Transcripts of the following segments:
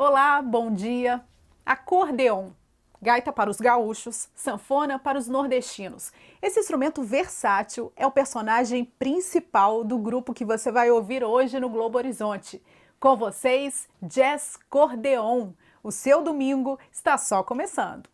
Olá, bom dia. Acordeon. Gaita para os gaúchos, sanfona para os nordestinos. Esse instrumento versátil é o personagem principal do grupo que você vai ouvir hoje no Globo Horizonte. Com vocês, Jazz Cordeon. O seu domingo está só começando.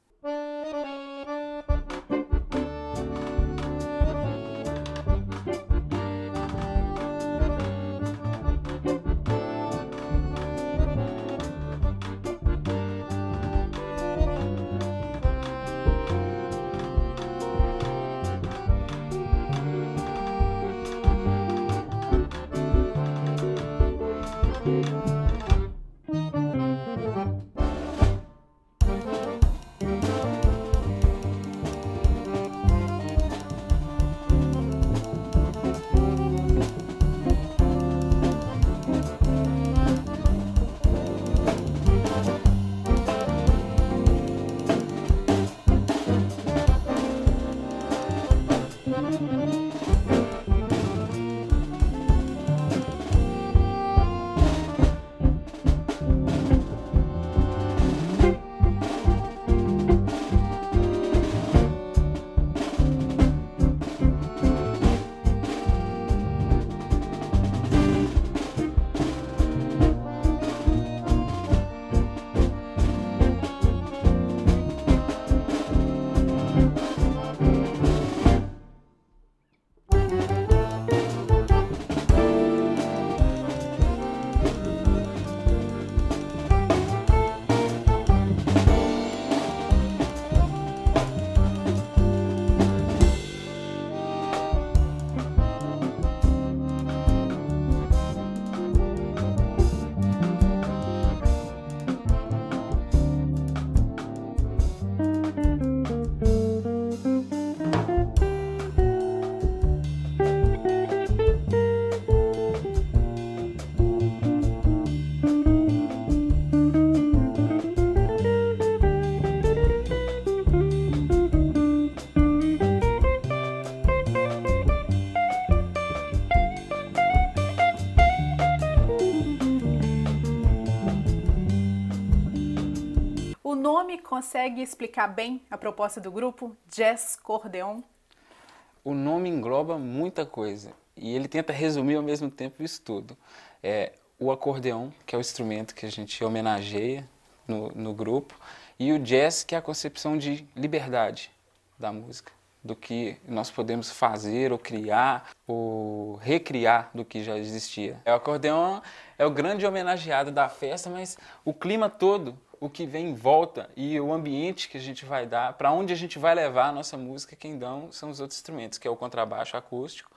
O nome consegue explicar bem a proposta do grupo Jazz Cordeon? O nome engloba muita coisa e ele tenta resumir ao mesmo tempo isso tudo. O acordeão, que é o instrumento que a gente homenageia no grupo, e o jazz, que é a concepção de liberdade da música, do que nós podemos fazer ou criar ou recriar do que já existia. O acordeão é o grande homenageado da festa, mas o clima todo, o que vem em volta e o ambiente que a gente vai dar, para onde a gente vai levar a nossa música, quem dão são os outros instrumentos, que é o contrabaixo acústico,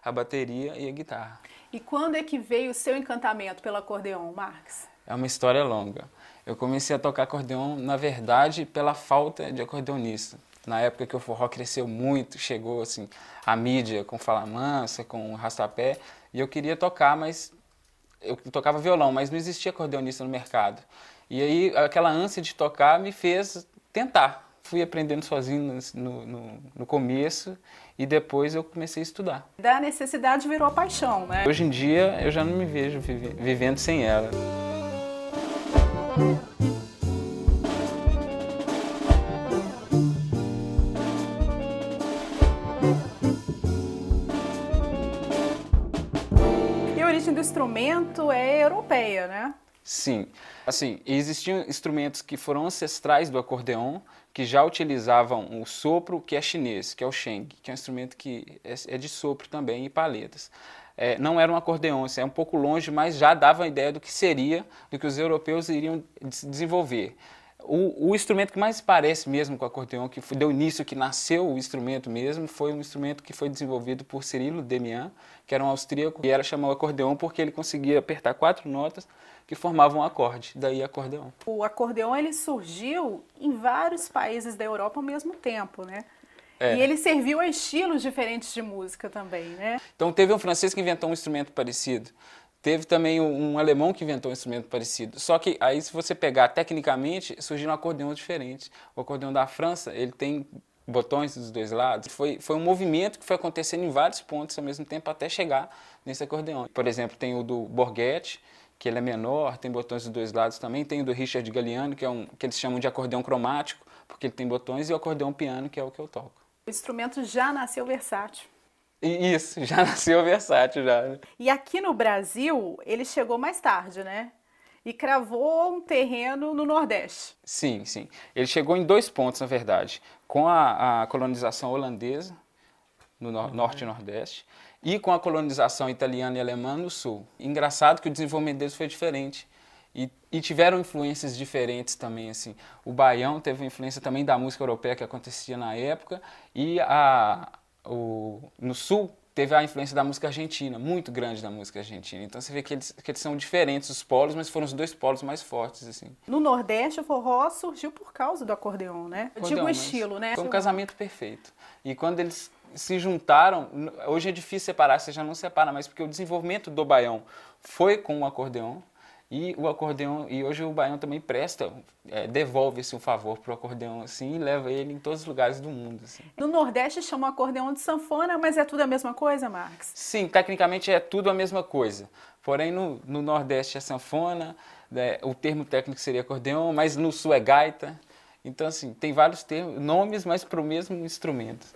a bateria e a guitarra. E quando é que veio o seu encantamento pelo acordeon, Marques? É uma história longa. Eu comecei a tocar acordeon, na verdade, pela falta de acordeonista. Na época que o forró cresceu muito, chegou assim, a mídia com Fala Mansa, com Rastapé, e eu queria tocar, mas eu tocava violão, mas não existia acordeonista no mercado. E aí aquela ânsia de tocar me fez tentar. Fui aprendendo sozinho no começo e depois eu comecei a estudar. Da necessidade virou a paixão, né? Hoje em dia eu já não me vejo vivendo sem ela. E a origem do instrumento é europeia, né? Sim. Assim, existiam instrumentos que foram ancestrais do acordeão, que já utilizavam o sopro, que é chinês, que é o sheng, que é um instrumento que é de sopro também, e paletas. Não era um acordeão, isso é um pouco longe, mas já dava a ideia do que seria, do que os europeus iriam desenvolver. O instrumento que mais parece mesmo com o acordeão, que deu início, que nasceu o instrumento mesmo, foi um instrumento que foi desenvolvido por Cyrilo Demian, que era um austríaco, e era chamado acordeão porque ele conseguia apertar 4 notas que formavam um acorde, daí acordeão. O acordeon ele surgiu em vários países da Europa ao mesmo tempo, né? E ele serviu a estilos diferentes de música também, né? Então teve um francês que inventou um instrumento parecido. Teve também um alemão que inventou um instrumento parecido. Só que aí, se você pegar tecnicamente, surgiram acordeões diferentes. O acordeão da França, ele tem botões dos dois lados. Foi um movimento que foi acontecendo em vários pontos ao mesmo tempo até chegar nesse acordeão. Por exemplo, tem o do Borghetti, que ele é menor, tem botões dos dois lados também. Tem o do Richard Galliano, que eles chamam de acordeão cromático, porque ele tem botões, e o acordeão piano, que é o que eu toco. O instrumento já nasceu versátil. Isso, já nasceu versátil já. Né? E aqui no Brasil, ele chegou mais tarde, né? E cravou um terreno no Nordeste. Sim, sim. Ele chegou em 2 pontos, na verdade. Com a colonização holandesa, no Norte e Nordeste, e com a colonização italiana e alemã no Sul. Engraçado que o desenvolvimento deles foi diferente. E tiveram influências diferentes também, assim. O baião teve influência também da música europeia que acontecia na época, e no Sul teve a influência da música argentina, muito grande da música argentina. Então você vê que eles são diferentes, os polos, mas foram os 2 polos mais fortes, assim. No Nordeste, o forró surgiu por causa do acordeon, né? Eu digo o estilo, né? Foi um casamento perfeito. E quando eles se juntaram, hoje é difícil separar, você já não separa mais, porque o desenvolvimento do baião foi com o acordeon, e hoje o baião também devolve-se um favor pro acordeão, assim, e leva ele em todos os lugares do mundo, assim. No Nordeste chama o acordeão de sanfona, mas é tudo a mesma coisa, Marques? Sim, tecnicamente é tudo a mesma coisa. Porém, no Nordeste é sanfona, né, o termo técnico seria acordeão, mas no Sul é gaita. Então, assim, tem vários nomes, mas para o mesmo instrumento.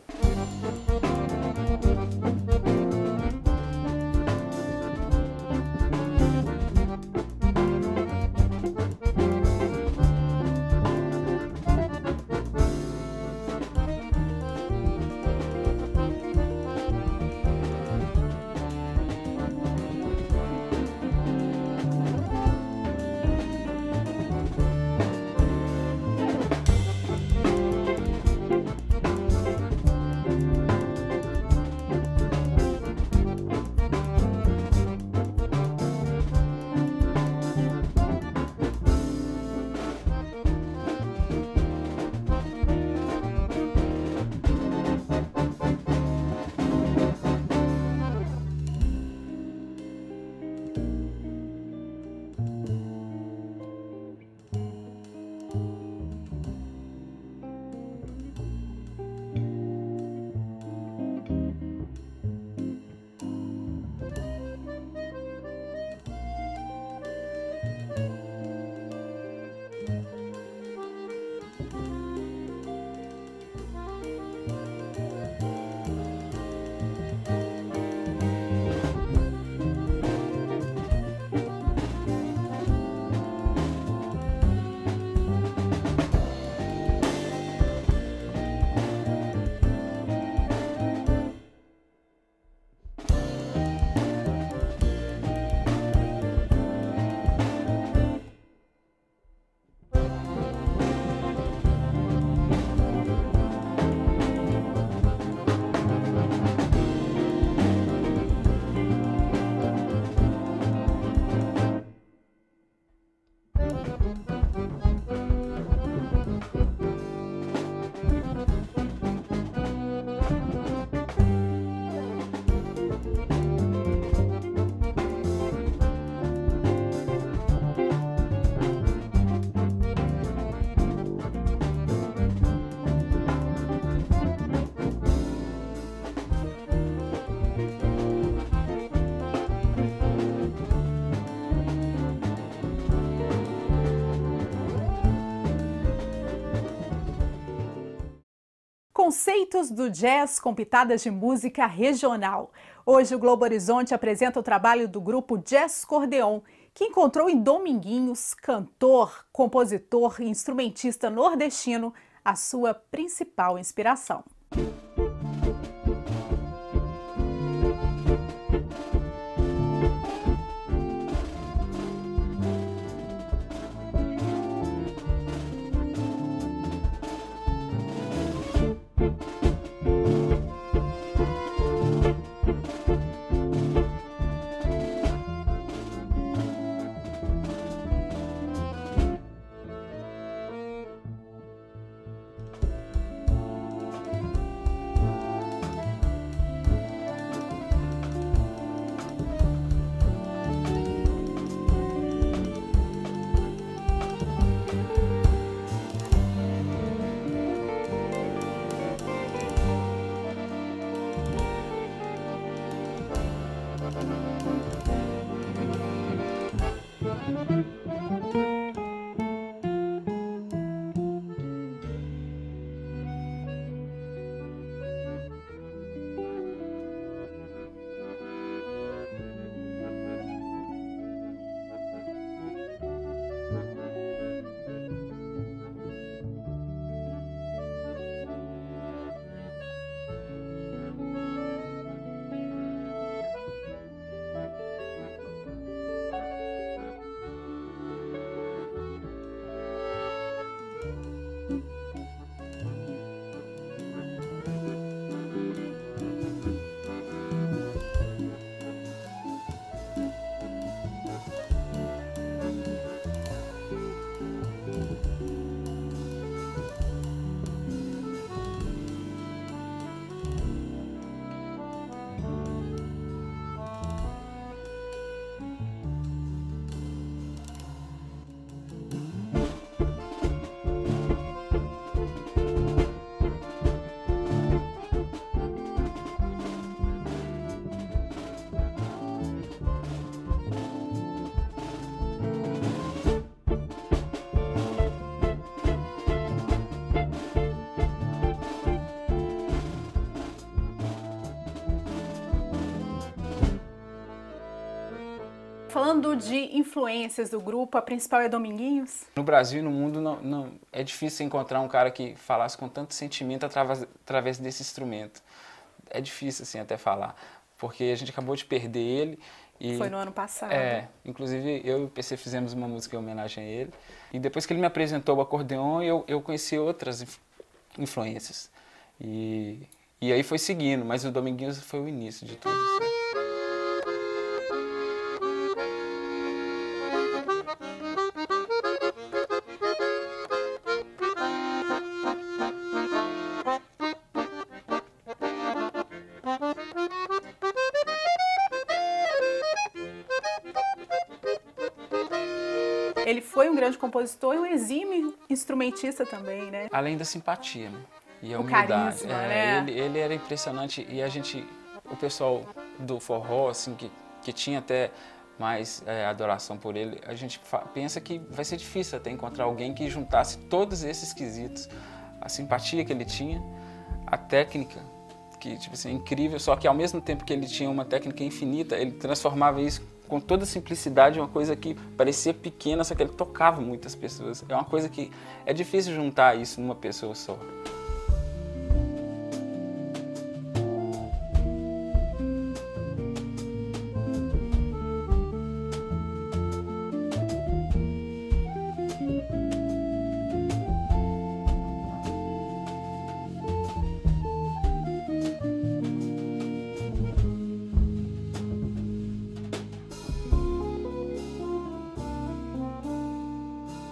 Conceitos do jazz com pitadas de música regional. Hoje o Globo Horizonte apresenta o trabalho do grupo Jazz Cordeon, que encontrou em Dominguinhos, cantor, compositor e instrumentista nordestino, a sua principal inspiração. Falando de influências do grupo, a principal é Dominguinhos? No Brasil e no mundo é difícil encontrar um cara que falasse com tanto sentimento através desse instrumento. É difícil assim até falar, porque a gente acabou de perder ele. E, foi no ano passado. Inclusive eu e o PC fizemos uma música em homenagem a ele. E depois que ele me apresentou o acordeon, eu conheci outras influências. E aí foi seguindo, mas o Dominguinhos foi o início de tudo isso. Ele foi um grande compositor e um exímio instrumentista também, né? Além da simpatia, né? E a humildade. Carisma, né? Ele era impressionante e o pessoal do forró, assim, que tinha até mais adoração por ele, a gente pensa que vai ser difícil até encontrar alguém que juntasse todos esses quesitos. A simpatia que ele tinha, a técnica, que tipo assim, é incrível, só que ao mesmo tempo que ele tinha uma técnica infinita, ele transformava isso com toda simplicidade, uma coisa que parecia pequena, só que ele tocava muitas pessoas. É uma coisa que é difícil juntar isso numa pessoa só.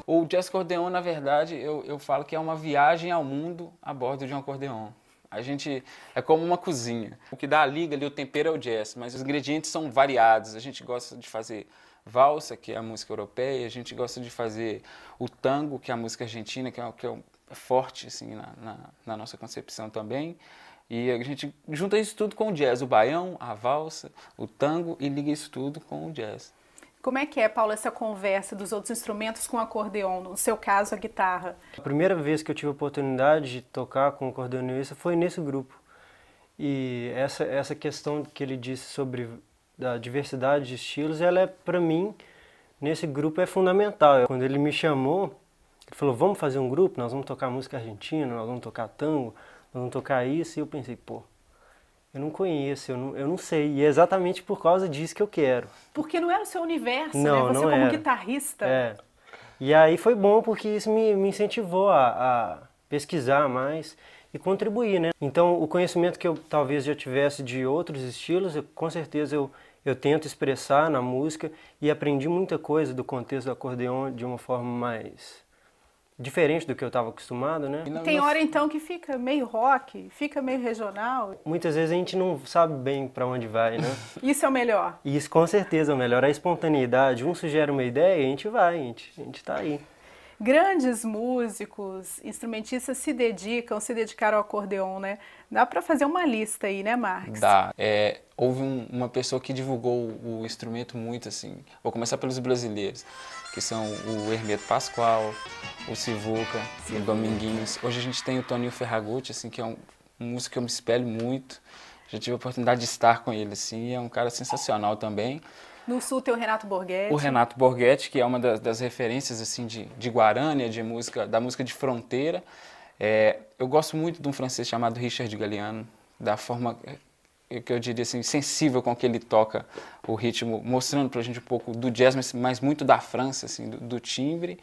O jazz acordeon, na verdade, eu falo que é uma viagem ao mundo a bordo de um acordeon. A gente é como uma cozinha. O que dá a liga ali, o tempero é o jazz, mas os ingredientes são variados. A gente gosta de fazer valsa, que é a música europeia, a gente gosta de fazer o tango, que é a música argentina, que é forte assim, na nossa concepção também. E a gente junta isso tudo com o jazz, o baião, a valsa, o tango, e liga isso tudo com o jazz. Como é que é, Paulo, essa conversa dos outros instrumentos com o acordeon, no seu caso, a guitarra? A primeira vez que eu tive a oportunidade de tocar com o acordeonista foi nesse grupo. E essa questão que ele disse sobre a diversidade de estilos, ela é, para mim, nesse grupo é fundamental. Quando ele me chamou, ele falou, vamos fazer um grupo, nós vamos tocar música argentina, nós vamos tocar tango, nós vamos tocar isso, e eu pensei, pô, eu não conheço, eu não sei, e é exatamente por causa disso que eu quero. Porque não era o seu universo, não, né? Você não como era. Guitarrista. É. E aí foi bom porque isso me incentivou a pesquisar mais e contribuir, né? Então o conhecimento que eu talvez já tivesse de outros estilos, com certeza eu tento expressar na música e aprendi muita coisa do contexto do acordeon de uma forma mais diferente do que eu estava acostumado, né? E tem hora então que fica meio rock, fica meio regional. Muitas vezes a gente não sabe bem para onde vai, né? Isso é o melhor. Isso com certeza é o melhor. A espontaneidade, um sugere uma ideia e a gente vai, a gente tá aí. Grandes músicos, instrumentistas se dedicaram ao acordeon, né? Dá para fazer uma lista aí, né, Marques? Dá. Houve uma pessoa que divulgou o instrumento muito, assim. Vou começar pelos brasileiros, que são o Hermeto Pascoal, o Sivuca, o Dominguinhos. Hoje a gente tem o Toninho Ferragutti, assim, que é um músico que eu me espelho muito. Já tive a oportunidade de estar com ele, assim, e é um cara sensacional também. No Sul tem o Renato Borghetti. O Renato Borghetti, que é uma das referências assim, de Guarânia, da música de fronteira. Eu gosto muito de um francês chamado Richard Galliano, da forma que eu diria assim, sensível com que ele toca o ritmo, mostrando pra gente um pouco do jazz, mas muito da França, assim, do timbre.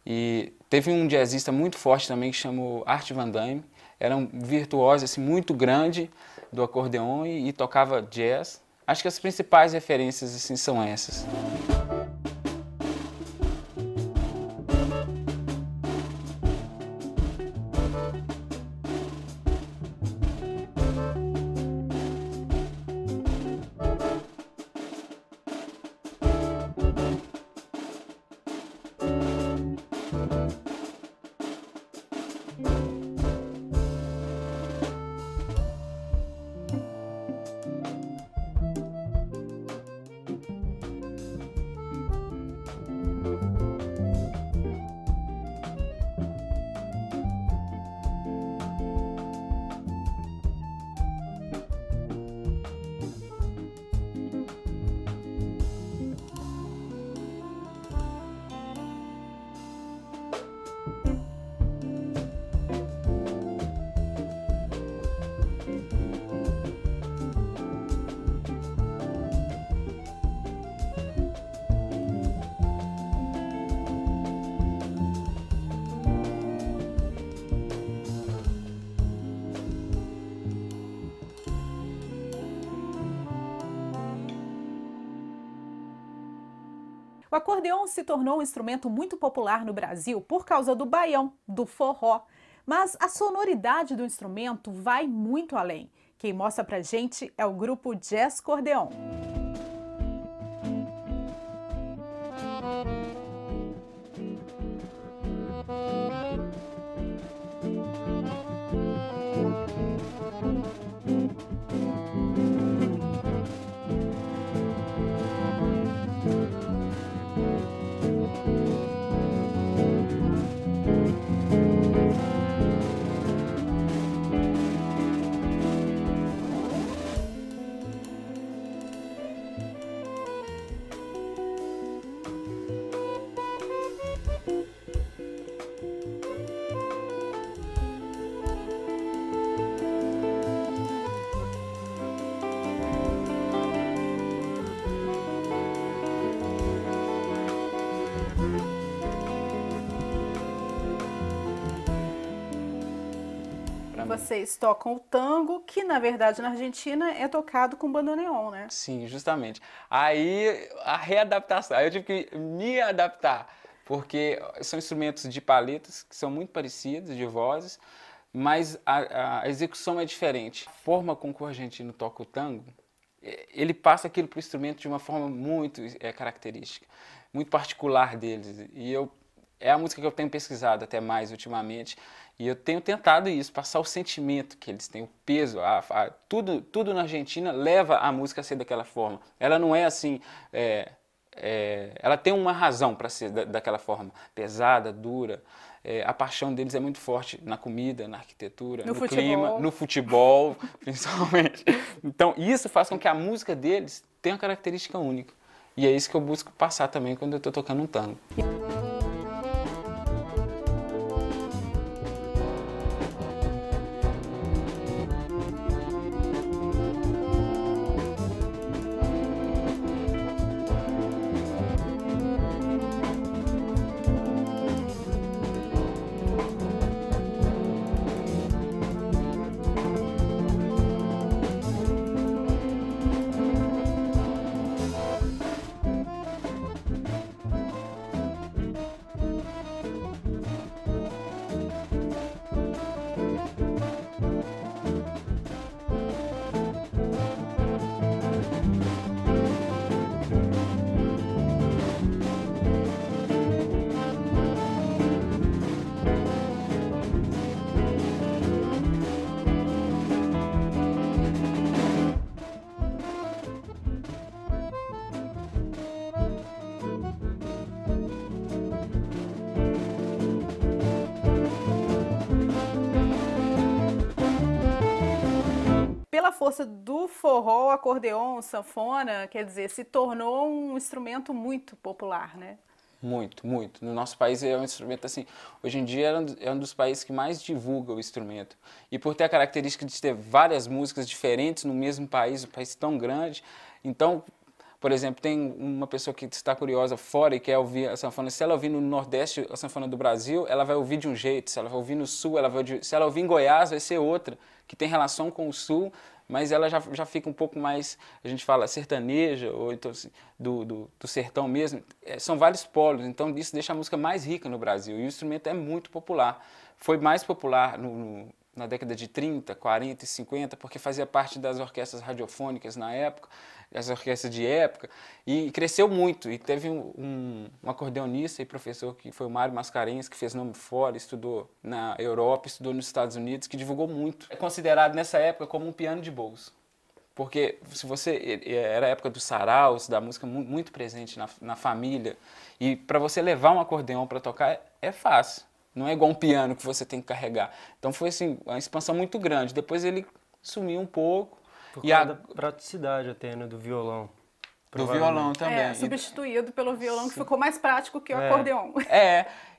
E teve um jazzista muito forte também que chamou Art Van Damme, era um virtuoso assim, muito grande do acordeon e tocava jazz. Acho que as principais referências assim, são essas. O acordeon se tornou um instrumento muito popular no Brasil por causa do baião, do forró. Mas a sonoridade do instrumento vai muito além. Quem mostra pra gente é o grupo Jazz Cordeon. Vocês tocam o tango, que na verdade na Argentina é tocado com bandoneon, né? Sim, justamente. Aí a readaptação, aí eu tive que me adaptar, porque são instrumentos de paletas que são muito parecidos, de vozes, mas a execução é diferente. A forma com que o argentino toca o tango, ele passa aquilo para o instrumento de uma forma muito característica, muito particular deles. E é a música que eu tenho pesquisado até mais ultimamente, e eu tenho tentado isso, passar o sentimento que eles têm, o peso, tudo na Argentina leva a música a ser daquela forma. Ela não é assim, ela tem uma razão para ser daquela forma, pesada, dura. A paixão deles é muito forte na comida, na arquitetura, no clima, no futebol, principalmente. Então isso faz com que a música deles tenha uma característica única. E é isso que eu busco passar também quando eu estou tocando um tango. Pela força do forró, o acordeon, sanfona, quer dizer, se tornou um instrumento muito popular, né? Muito, muito. No nosso país é um instrumento assim, hoje em dia é um dos países que mais divulga o instrumento. E por ter a característica de ter várias músicas diferentes no mesmo país, um país tão grande, então, por exemplo, tem uma pessoa que está curiosa fora e quer ouvir a sanfona, se ela ouvir no Nordeste a sanfona do Brasil, ela vai ouvir de um jeito, se ela vai ouvir no Sul, se ela ouvir em Goiás, vai ser outra, que tem relação com o Sul, mas ela já fica um pouco mais, a gente fala sertaneja, ou então do sertão mesmo. São vários polos, então isso deixa a música mais rica no Brasil, e o instrumento é muito popular. Foi mais popular na década de 30, 40 e 50, porque fazia parte das orquestras radiofônicas na época, as orquestras de época, e cresceu muito. E teve um acordeonista e professor, que foi o Mário Mascarenhas, que fez nome fora, estudou na Europa, estudou nos Estados Unidos, que divulgou muito. É considerado nessa época como um piano de bolso. Porque era a época dos saraus, da música muito presente na família, e para você levar um acordeão para tocar é fácil. Não é igual um piano que você tem que carregar. Então foi assim, uma expansão muito grande. Depois ele sumiu um pouco. Por causa da praticidade até, né, do violão. Do violão também. Substituído pelo violão, que ficou mais prático que o acordeon.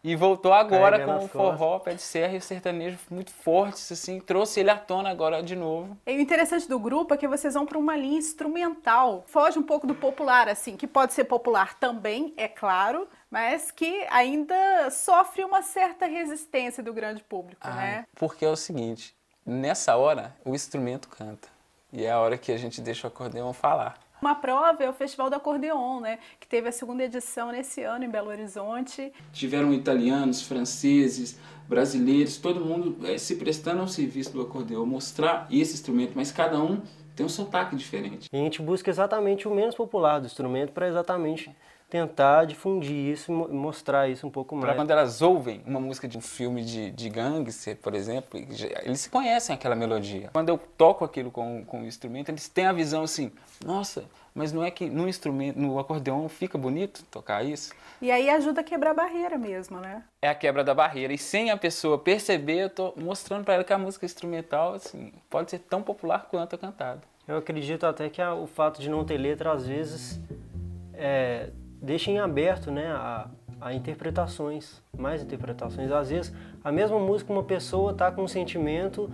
E voltou agora com o forró, pé de serra e o sertanejo muito fortes, assim, trouxe ele à tona agora de novo. E o interessante do grupo é que vocês vão para uma linha instrumental, foge um pouco do popular, assim, que pode ser popular também, é claro, mas que ainda sofre uma certa resistência do grande público, né? Porque é o seguinte, nessa hora o instrumento canta, e é a hora que a gente deixa o acordeão falar. Uma prova é o Festival do Acordeon, né? Que teve a segunda edição nesse ano em Belo Horizonte. Tiveram italianos, franceses, brasileiros, todo mundo se prestando ao serviço do acordeon, mostrar esse instrumento, mas cada um tem um sotaque diferente. E a gente busca exatamente o menos popular do instrumento para exatamente tentar difundir isso e mostrar isso um pouco mais. Para quando elas ouvem uma música de um filme de gangster, por exemplo, eles conhecem aquela melodia. Quando eu toco aquilo com o instrumento, eles têm a visão assim, nossa, mas não é que no instrumento, no acordeon fica bonito tocar isso? E aí ajuda a quebrar a barreira mesmo, né? É a quebra da barreira. E sem a pessoa perceber, eu tô mostrando para ela que a música instrumental assim, pode ser tão popular quanto a cantada. Eu acredito até que o fato de não ter letra, às vezes, deixa em aberto, né, a interpretações, mais interpretações. Às vezes, a mesma música, uma pessoa está com um sentimento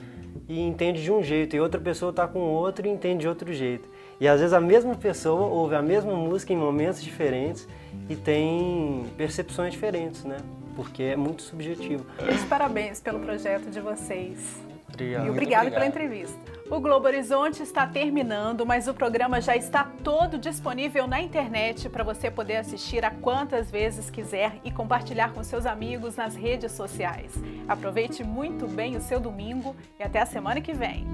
e entende de um jeito, e outra pessoa está com outro e entende de outro jeito. E às vezes a mesma pessoa ouve a mesma música em momentos diferentes e tem percepções diferentes, né? Porque é muito subjetivo. Meus parabéns pelo projeto de vocês. Obrigado. E obrigado pela entrevista. O Globo Horizonte está terminando, mas o programa já está todo disponível na internet para você poder assistir a quantas vezes quiser e compartilhar com seus amigos nas redes sociais. Aproveite muito bem o seu domingo e até a semana que vem.